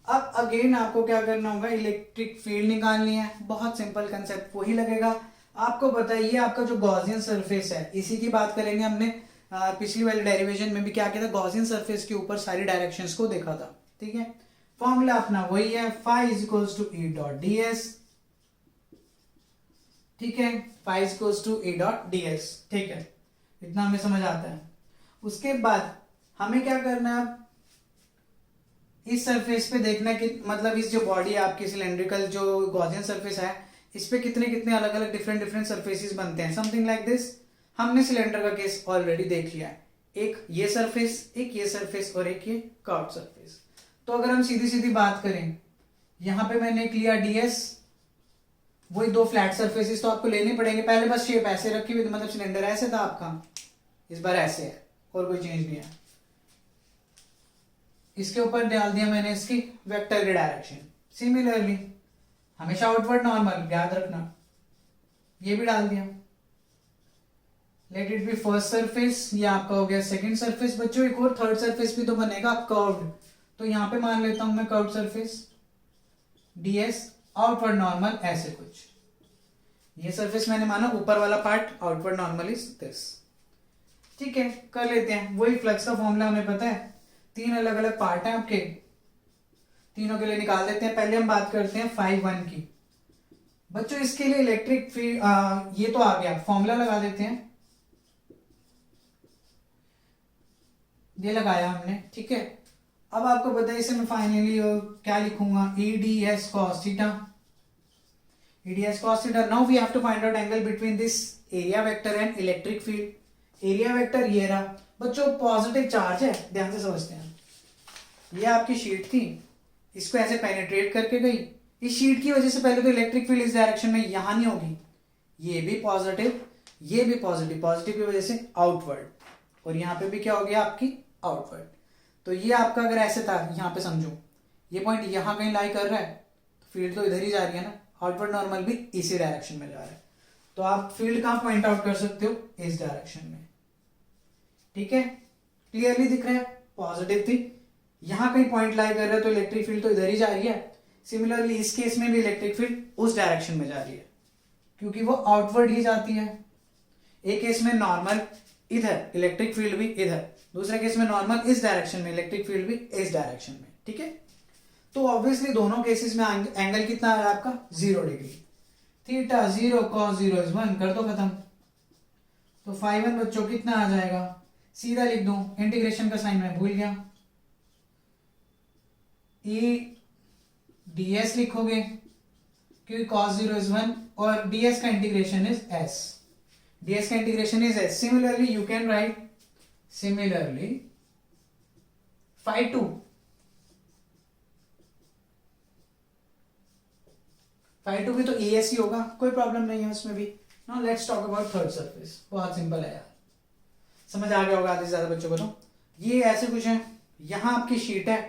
अब अगेन आपको क्या करना होगा, इलेक्ट्रिक फील्ड निकालनी है। बहुत सिंपल कंसेप्ट वही लगेगा आपको। बताइए आपका जो गॉसियन सरफेस है, इसी की बात करेंगे। हमने पिछली वाली डेरिवेशन में भी क्या किया था, गॉसियन सरफेस के ऊपर सारी डायरेक्शंस को देखा था। ठीक है, फॉर्मूला अपना वही है, phi is equals to E dot D S. ठीक है, phi is equals to E dot D S. ठीक है, इतना हमें समझ आता है। उसके बाद हमें क्या करना है, इस सरफेस पे देखना कि मतलब इस जो बॉडी है आपकी सिलेंड्रिकल, जो गॉसियन सरफेस है, इस पे कितने कितने अलग अलग डिफरेंट सरफेसेस बनते हैं, समथिंग लाइक दिस। हमने सिलेंडर का केस ऑलरेडी देख लिया है, एक ये सरफेस, एक ये सरफेस और एक ये कर्व्ड सरफेस। तो अगर हम सीधी सीधी बात करें, यहां पे मैंने एक लिया ds, वही दो फ्लैट सरफेसेस तो आपको लेने पड़ेंगे। पहले बस शेप ऐसे रखी हुई, मतलब सिलेंडर ऐसे था आपका, इस बार ऐसे है और कोई चेंज नहीं है। इसके ऊपर डाल दिया मैंने इसकी वेक्टर की डायरेक्शन। सिमिलरली हमेशा आउटवर्ड नॉर्मल याद रखना, ये भी डाल दिया। Let it be first surface, ये आपका हो गया सेकंड सरफेस। बच्चों एक और थर्ड सरफेस भी तो बनेगा कर्व्ड, तो यहां पे मान लेता हूं मैं curved surface ds, outward normal ऐसे कुछ। ये सरफेस मैंने माना ऊपर वाला part, outward normal is this. ठीक है, कर लेते हैं। वही फ्लक्स का फॉर्मूला हमें पता है, तीन अलग अलग पार्ट हैं आपके, तीनों के लिए निकाल देते हैं। पहले हम बात करते हैं फाई वन की। बच्चों इसके लिए इलेक्ट्रिक फील्ड ये तो आ गया, फॉर्मूला लगा देते हैं। ये लगाया हमने, ठीक है। अब आपको पता है इसे मैं फाइनली क्या लिखूंगा, EDS cos theta, EDS cos theta. Now we have to find out angle between this area vector and electric field. Area vector ये रहा बच्चों, पॉजिटिव चार्ज है, ध्यान से समझते हैं। ये आपकी शीट थी, इसको ऐसे पेनिट्रेट करके गई। इस शीट की वजह से पहले तो इलेक्ट्रिक फील्ड इस डायरेक्शन में यहां नहीं होगी, ये भी पॉजिटिव, ये भी पॉजिटिव, पॉजिटिव की वजह से आउटवर्ड, और यहां पे भी क्या हो गया आपकी आउटवर्ड। तो ये आपका अगर ऐसे था, यहाँ पे समझो ये पॉइंट यहाँ कहीं लाई कर रहा है, तो फील्ड तो इधर ही जा रही है ना, आउटवर्ड नॉर्मल भी इसी डायरेक्शन में जा रहा है। तो आप फील्ड कहाँ पॉइंट आउट कर सकते हो, इस डायरेक्शन में। ठीक है, क्लियरली दिख रहा है, पॉजिटिव थी, यहाँ कहीं पॉइंट लाई कर रहा है तो इलेक्ट्रिक फील्ड तो इधर ही जा रही है। सिमिलरली इस केस में भी इलेक्ट्रिक फील्ड उस डायरेक्शन में जा रही है, क्योंकि वो आउटवर्ड ही जाती है। एक केस में नॉर्मल इधर, इलेक्ट्रिक फील्ड भी इधर, दूसरे केस में नॉर्मल इस डायरेक्शन में, इलेक्ट्रिक फील्ड भी इस डायरेक्शन में। ठीक है, तो ऑब्वियसली दोनों केसेस में एंगल कितना है आपका, 0 डिग्री। थीटा 0 cos 0 इज 1, कर दो खत्म। तो फाई वन बच्चों कितना आ जाएगा, सीधा लिख दो, इंटीग्रेशन का साइन मैं भूल गया, EDS लिखोगे क्योंकि cos 0 इज 1 और ds का इंटीग्रेशन इज s, ds का integration is s। Similarly you can write similarly phi 2, phi 2 भी तो ES ही होगा, कोई प्रॉब्लम नहीं है उसमें भी। Now let's talk about third surface. बहुत सिंपल है यार, समझ आ गया होगा आधे से ज्यादा बच्चों को। तो ये ऐसे कुछ है, यहाँ आपकी शीट है,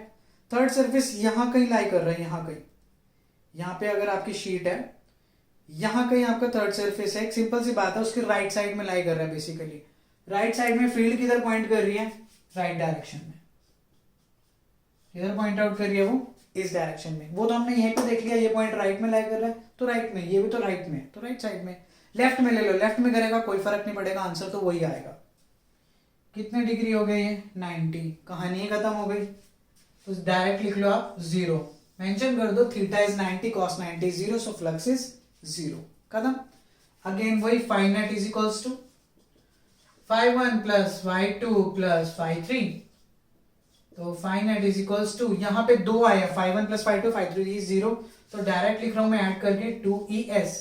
थर्ड सरफेस यहाँ कहीं लाई कर रहा है, यहाँ कहीं, यहाँ पे अगर आपकी शीट है, यहाँ कहीं आपका थर्ड सरफेस है, एक सिंपल सी बात है, उसके राइट साइड में लाई कर रहा है बेसिकली। राइट साइड में फील्ड किधर पॉइंट कर रही है, राइट डायरेक्शन में। किधर पॉइंट आउट कर रही है वो, इस डायरेक्शन में। वो तो हमने यहीं पे देख लिया, ये पॉइंट राइट में लाई कर रहा है तो राइट में, ये भी तो राइट में, तो राइट साइड में। लेफ्ट में ले लो, लेफ्ट में करेगा कोई फर्क नहीं पड़ेगा, आंसर तो वही आएगा। कितने डिग्री हो गए ये, 90। कहानी खत्म हो गई, तो डायरेक्ट लिख लो आप 0, मेंशन कर दो theta is 90, cos 90 is 0, so flux is 0, खत्म। अगेन वही phi net is equals to phi1 plus phi2 plus phi3, तो phi net is equals to, यहाँ पे 2 आया, phi1 plus phi2 phi3 is 0, तो डायरेक्ट लिख रहा हूं मैं ऐड करके 2es।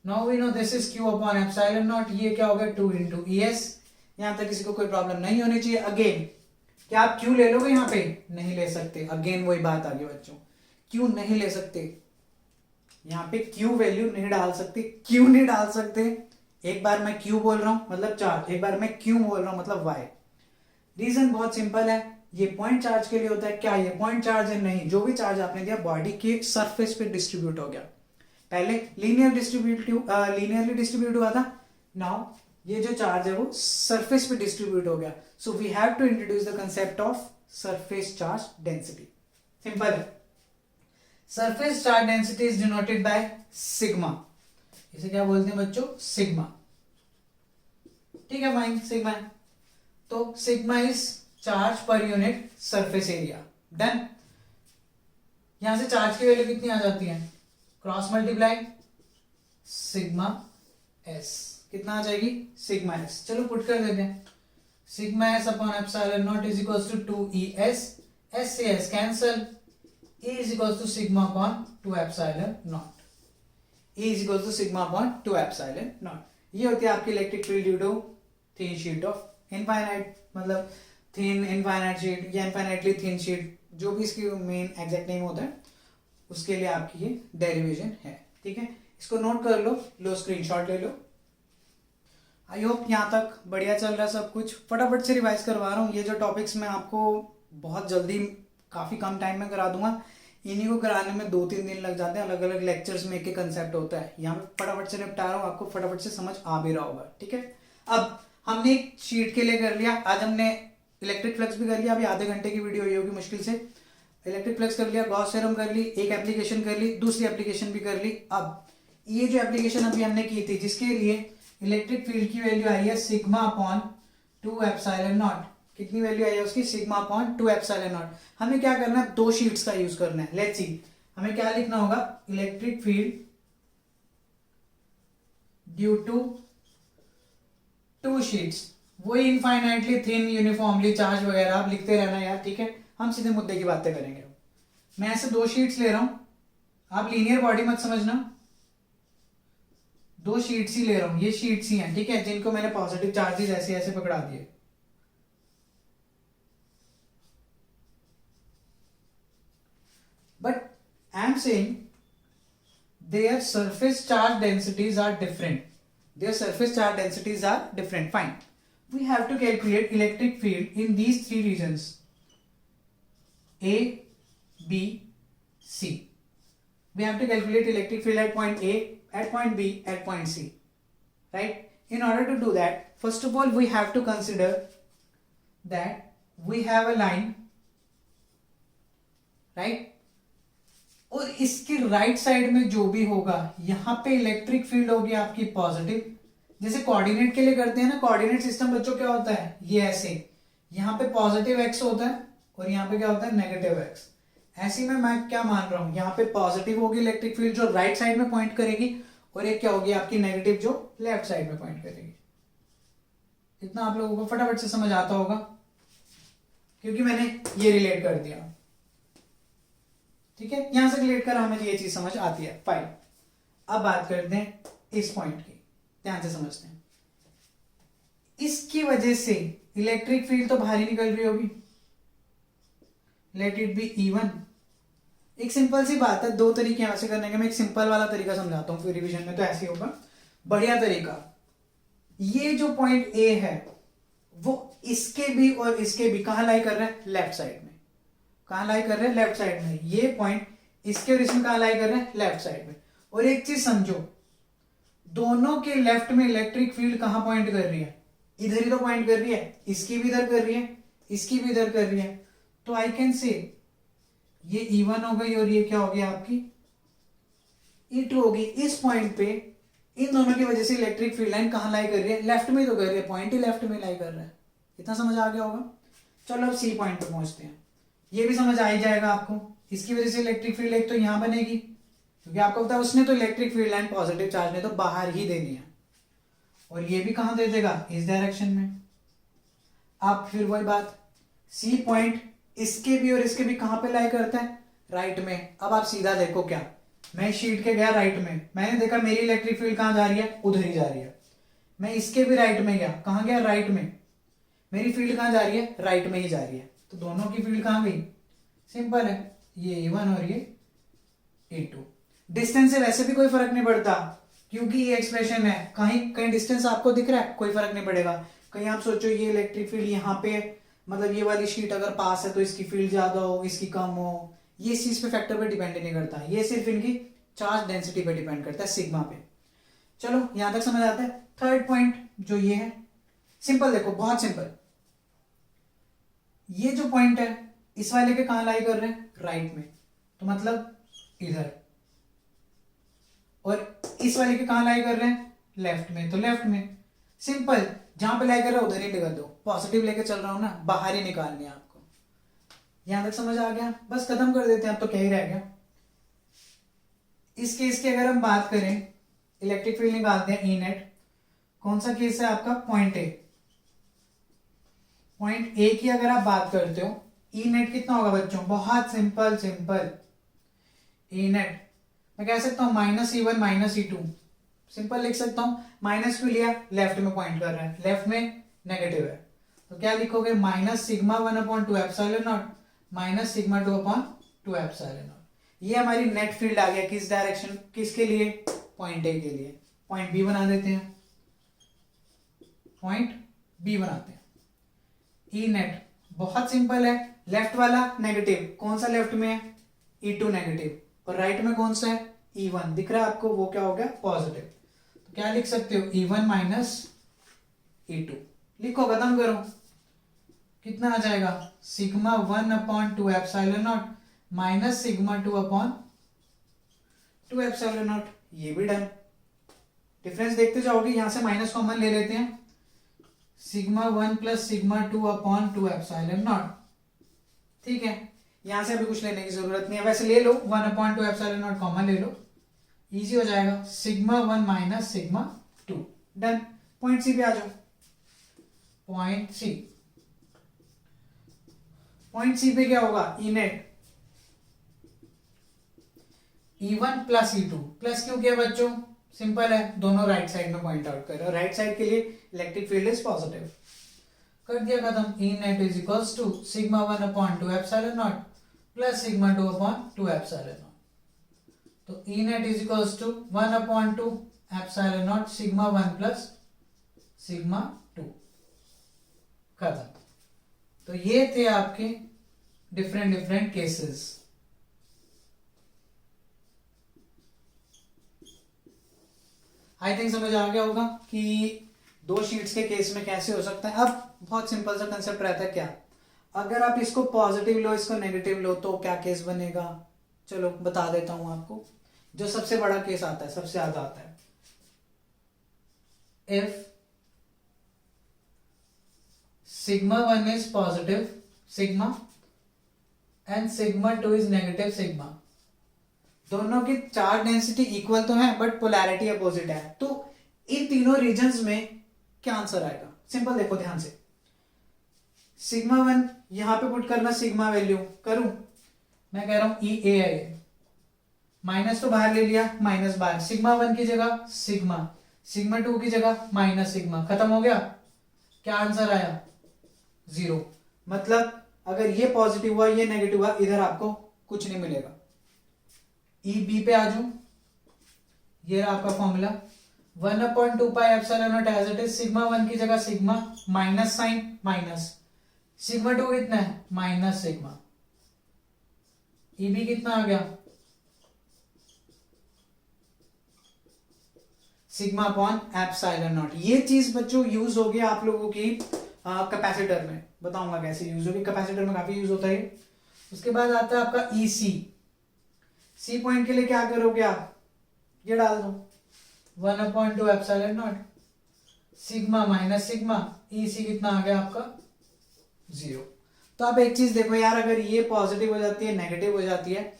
Now we know this is q upon epsilon not, ये क्या होगा 2 into es। यहां तक किसी को कोई प्रॉब्लम नहीं होनी चाहिए। अगेन क्या आप q ले लोगे, यहाँ पे नहीं ले सकते। अगेन वही बात आ गई बच्चों, q नहीं ले सकते, यहाँ पे q वैल्यू नहीं डाल सकते। क्यों नहीं डाल सकते, एक बार मैं q बोल रहा हूं मतलब चार्ज, एक बार मैं q बोल रहा हूं मतलब y। रीजन बहुत सिंपल है, ये पॉइंट चार्ज के लिए होता है। क्या ये पॉइंट चार्ज है, नहीं, जो भी चार्ज आपने दिया बॉडी के सरफेस पे डिस्ट्रीब्यूट हो गया। पहले लीनियरली डिस्ट्रीब्यूट हुआ था, नाउ ये जो चार्ज है वो सरफेस पे डिस्ट्रीब्यूट हो गया। So we have to introduce the concept of surface charge density. Simple है, surface charge density is denoted by sigma. इसे क्या बोलते हैं बच्चों, सिग्मा। ठीक है फाइन, सिग्मा है, तो sigma is charge per unit surface area. Done. यहां से चार्ज की वैल्यू कितनी आ जाती है, क्रॉस मल्टीप्लाई सिग्मा एस, कितना आ जाएगी, सिग्मा एस। चलो पुट कर देते हैं, sigma S upon epsilon not is equals to 2es, S से S cancel, E is equals to sigma upon 2 epsilon naught. E is equals to sigma upon 2 epsilon naught. ये होती है आपकी electric field due to thin sheet of infinite, मतलब thin infinite sheet या infinitely thin sheet, जो भी इसकी main exact name होता है, उसके लिए आपकी ये डेरिवेशन है। ठीक है, इसको नोट कर लो स्क्रीनशॉट ले लो। आई होप यहाँ तक बढ़िया चल रहा है सब कुछ। फटाफट से रिवाइज करवा रहा हूँ, ये जो टॉपिक्स मैं आपको बहुत जल्दी काफ़ी कम टाइम में करा दूंगा, इन्हीं को कराने में 2-3 दिन लग जाते हैं। अलग अलग लेक्चर्स में एक कंसेप्ट होता है, यहाँ पे फटाफट से निपटा रहा हूँ, आपको फटाफट से समझ आ भी रहा होगा। ठीक है, अब हमने एक शीट के लिए कर लिया, आज हमने इलेक्ट्रिक फ्लक्स भी कर लिया। अभी आधे घंटे की वीडियो ये होगी मुश्किल से। इलेक्ट्रिक फ्लक्स कर लिया, गॉस थ्योरम कर ली, एक एप्लीकेशन कर ली, दूसरी एप्लीकेशन भी कर ली। अब ये जो एप्लीकेशन अभी हमने की थी, जिसके लिए इलेक्ट्रिक फील्ड की वैल्यू आई है सिग्मा अपॉन 2 एप्सिलॉन नॉट, कितनी वैल्यू आई है उसकी, सिग्मा अपॉन 2 एप्सिलॉन नॉट। हमें क्या करना है, 2 शीट्स का यूज करना है। लेट्स सी, हमें क्या लिखना होगा, electric field due to 2 sheets, वही इनफाइनाइटली थिन यूनिफॉर्मली चार्ज वगैरह आप लिखते रहना यार। ठीक है, हम सीधे मुद्दे की बातें करेंगे। मैं ऐसे 2 शीट्स ले रहा हूं, आप लीनियर बॉडी मत समझना, 2 शीट्स ही ले रहा हूं, ये शीट्स ही हैं। ठीक है, जिनको मैंने पॉजिटिव चार्जेस ऐसे ऐसे पकड़ा दिए। But I am saying their surface charge densities are different. Their surface charge densities are different. Fine. We have to calculate electric field in these 3 regions, A, B, C. We have to calculate electric field at point A, at point B, at point C. Right? In order to do that, first of all, we have to consider that we have a line, right? और इसके right side में जो भी होगा, यहां पे electric field होगी आपकी पॉजिटिव। जैसे कोऑर्डिनेट के लिए करते हैं ना, कोऑर्डिनेट सिस्टम बच्चों क्या होता है, ये ऐसे, यहां पे पॉजिटिव एक्स होता है और यहां पे क्या होता है, नेगेटिव एक्स। ऐसे में मैं क्या मान रहा हूं, यहां पे पॉजिटिव होगी इलेक्ट्रिक फील्ड जो राइट साइड में पॉइंट करेगी, और एक क्या होगी आपकी नेगेटिव जो लेफ्ट साइड में पॉइंट करेगी। इतना आप लोगों को फटाफट से समझ आता होगा, क्योंकि मैंने ये रिलेट कर दिया। ठीक है, यहां से रिलेट कर हमें ये चीज समझ आती है। फाइन, अब बात करते हैं इस पॉइंट की, ध्यान से समझते हैं। इसकी वजह से इलेक्ट्रिक फील्ड तो बाहर ही निकल रही होगी, लेट इट बी इवन। एक सिंपल सी बात है, 2 तरीके हैं वैसे करने के। मैं एक सिंपल वाला तरीका समझाता हूं, फिर रिवीजन में तो ऐसे होगा। बढ़िया तरीका, ये जो पॉइंट ए है वो इसके भी और इसके भी कहां लाई कर रहा है, लेफ्ट साइड में। कहाँ लाई कर रहे हैं, लेफ्ट साइड में। ये पॉइंट इसके और इसमें कहाँ लाई कर रहे हैं, लेफ्ट साइड में। और एक चीज समझो, दोनों के लेफ्ट में इलेक्ट्रिक फील्ड कहाँ पॉइंट कर रही है, इधर ही तो पॉइंट कर रही है। इसकी भी इधर कर रही है, इसकी भी इधर कर रही है। तो आई कैन से ये E1 हो गई और ये क्या हो गया आपकी E2 होगी। इस पॉइंट पे इन दोनों की वजह से इलेक्ट्रिक फील्ड लाइन कहाँ लाई कर रही है, लेफ्ट में तो कर रही है, पॉइंट ही लेफ्ट में लाई कर रहा है। इतना समझ आ गया होगा। चलो अब सी पॉइंट पे पहुंचते हैं। ये भी समझ आ ही जाएगा आपको। इसकी वजह से इलेक्ट्रिक फील्ड एक तो यहाँ बनेगी, क्योंकि आपको पता है उसने तो electric field line positive charge ने तो बाहर ही देनी है, और ये भी कहाँ दे देगा, इस डायरेक्शन में। अब फिर वही बात, सी पॉइंट इसके भी और इसके भी कहाँ पे लाई करता है, राइट में। अब आप सीधा देखो, क्या मैं शीट के गया राइट में, मैंने देखा मेरी इलेक्ट्रिक फील्ड कहाँ जा रही है, उधर ही जा रही है। मैं इसके भी राइट में गया, कहाँ गया, राइट में। मेरी फील्ड कहाँ जा रही है, राइट में ही जा रही है। तो दोनों की फील्ड कहाँ गई, सिंपल है, ये E1 और ये E2। डिस्टेंस से वैसे भी कोई फर्क नहीं पड़ता, क्योंकि ये एक्सप्रेशन है। कहीं कहीं डिस्टेंस आपको दिख रहा है, कोई फर्क नहीं पड़ेगा। कहीं आप सोचो ये इलेक्ट्रिक फील्ड यहाँ पे, मतलब ये वाली शीट अगर पास है तो इसकी फील्ड ज्यादा हो, इसकी कम हो, ये इस चीज पे फैक्टर पे डिपेंड नहीं करता। ये सिर्फ इनकी चार्ज डेंसिटी पे डिपेंड करता है, सिग्मा पे। चलो यहां तक समझ आता है। थर्ड पॉइंट जो ये है, सिंपल देखो, बहुत सिंपल। ये जो पॉइंट है इस वाले के कहां लाई कर रहे हैं, राइट में, तो मतलब इधर। और इस वाले के कहां लाई कर रहे हैं, लेफ्ट में, तो लेफ्ट में। सिंपल, जहां पे लाई कर रहे हो उधर ही निकाल दो। पॉजिटिव लेके चल रहा हूं ना, बाहर ही निकालनी है आपको। यहां तक समझ आ गया, बस खत्म कर देते हैं, अब तो क्या ही रह गया। इस केस की अगर हम बात करें, इलेक्ट्रिक फील्ड निकालते हैं ई नेट। कौन सा केस है आपका, पॉइंट ए। पॉइंट ए की अगर आप बात करते हो, ई नेट कितना होगा बच्चों, बहुत सिंपल सिंपल। ई नेट मैं कह सकता हूं -E1 -E2, सिंपल लिख सकता हूं। माइनस क्यों लिया, लेफ्ट में पॉइंट कर रहा है, लेफ्ट में नेगेटिव है, तो क्या लिखोगे, -σ1/2ε0 -σ2/2ε0। ये हमारी नेट फील्ड आ गया, किस डायरेक्शन, किसके लिए, पॉइंट ए के लिए। पॉइंट बी बना देते हैं, पॉइंट बी बनाते हैं। ई नेट बहुत सिंपल है, लेफ्ट वाला नेगेटिव, कौन सा लेफ्ट में है, E2 नेगेटिव, और राइट में कौन सा है, E1 दिख रहा है आपको, वो क्या हो गया, पॉजिटिव। तो क्या लिख सकते हो, E1 -E2 लिखो, खत्म करो। कितना आ जाएगा, σ1/2ε0 -σ2/2ε0। ये भी डन। डिफरेंस देखते जाओगे, यहां से माइनस कॉमन ले लेते हैं, σ1 + σ2/2ε0। ठीक है, यहां से अभी कुछ लेने की जरूरत नहीं है, वैसे ले लो, 1/2ε0 कॉमन ले लो, इजी हो जाएगा। σ1 - σ2, डन। पॉइंट सी पे आ जाओ। पॉइंट सी, पॉइंट सी पे क्या होगा, E net E1 + E2। Plus क्यों किया बच्चों, सिंपल है, दोनों राइट साइड में पॉइंट आउट कर रहे हो, राइट साइड के लिए इलेक्ट्रिक फील्ड इज पॉजिटिव। कर दिया खत्म। E net is equals to σ1/2ε0 + σ2/2ε0। तो E net is equals to 1/2ε0 σ1 + σ2। खत्म। तो ये थे आपके डिफरेंट केसेस। आई थिंक समझ आ गया होगा कि दो शीट्स के केस में कैसे हो सकता है। अब बहुत सिंपल सा कंसेप्ट रहता है, क्या अगर आप इसको पॉजिटिव लो, इसको नेगेटिव लो, तो क्या केस बनेगा। चलो बता देता हूं आपको। जो सबसे बड़ा केस आता है, सबसे ज्यादा आता है, if σ1 is positive sigma and σ2 is negative sigma, दोनों की चार्ज डेंसिटी इक्वल तो है बट पोलैरिटी अपोजिट है, तो इन तीनों रीजन्स में क्या आंसर आएगा। सिंपल देखो ध्यान से, σ1 यहां पे पुट करना, सिग्मा वैल्यू करूं, मैं कह रहा हूं ई ए है, माइनस तो बाहर ले लिया, माइनस बाहर, σ1 की जगह सिग्मा, σ2 की जगह माइनस सिग्मा, खत्म हो गया। क्या आंसर आया, 0। मतलब अगर ये पॉजिटिव हुआ, ये नेगेटिव हुआ, इधर आपको कुछ नहीं मिलेगा। ई बी पे आ जाऊं, ये रहा आपका फॉर्मूला, 1/2πε0 एज इट इज, σ1 की जगह सिग्मा, माइनस साइन माइनस, σ2 कितना है, माइनस सिग्मा, EB कितना आ गया, सिग्मा अपॉन एप्सिलॉन नॉट। ये चीज बच्चों यूज होगी आप लोगों की कैपेसिटर में, बताऊंगा कैसे यूज होगी, कैपेसिटर में काफी यूज होता है। उसके बाद आता है आपका EC, सी पॉइंट के लिए क्या करोगे आप, ये डाल दो 1/2 epsilon not sigma minus sigma, EC कितना आ गया आपका 0। तो आप एक चीज देखो यार, अगर ये पॉजिटिव हो जाती है नेगेटिव हो जाती है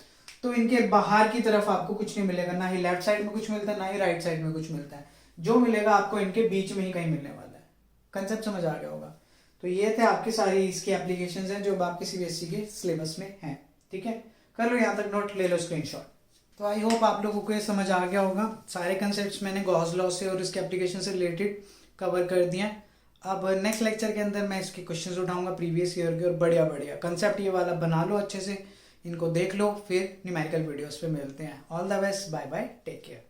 तो इनके बाहर की तरफ आपको कुछ नहीं मिलेगा, ना ही लेफ्ट साइड में कुछ मिलता है ना ही राइट साइड में कुछ मिलता है, जो मिलेगा आपको इनके बीच में ही कहीं मिलने वाला है। कंसेप्ट समझ आ गया होगा। तो ये थे आपकी सारी इसकी एप्लीकेशंस हैं जो आपके CBSE के सिलेबस में हैं। ठीक है, कर लो यहाँ तक नोट, ले लो स्क्रीनशॉट। तो आई होप आप लोगों को ये समझ आ गया होगा। सारे कंसेप्ट्स मैंने गॉस लॉ से और इसके एप्लीकेशन से रिलेटेड कवर कर दिए। अब नेक्स्ट लेक्चर के अंदर मैं इसके क्वेश्चंस उठाऊंगा प्रीवियस ईयर के, और बढ़िया बढ़िया कंसेप्ट ये वाला बना लो अच्छे से, इनको देख लो, फिर न्यूमेरिकल वीडियोस पे मिलते हैं। All the best, bye bye, take care.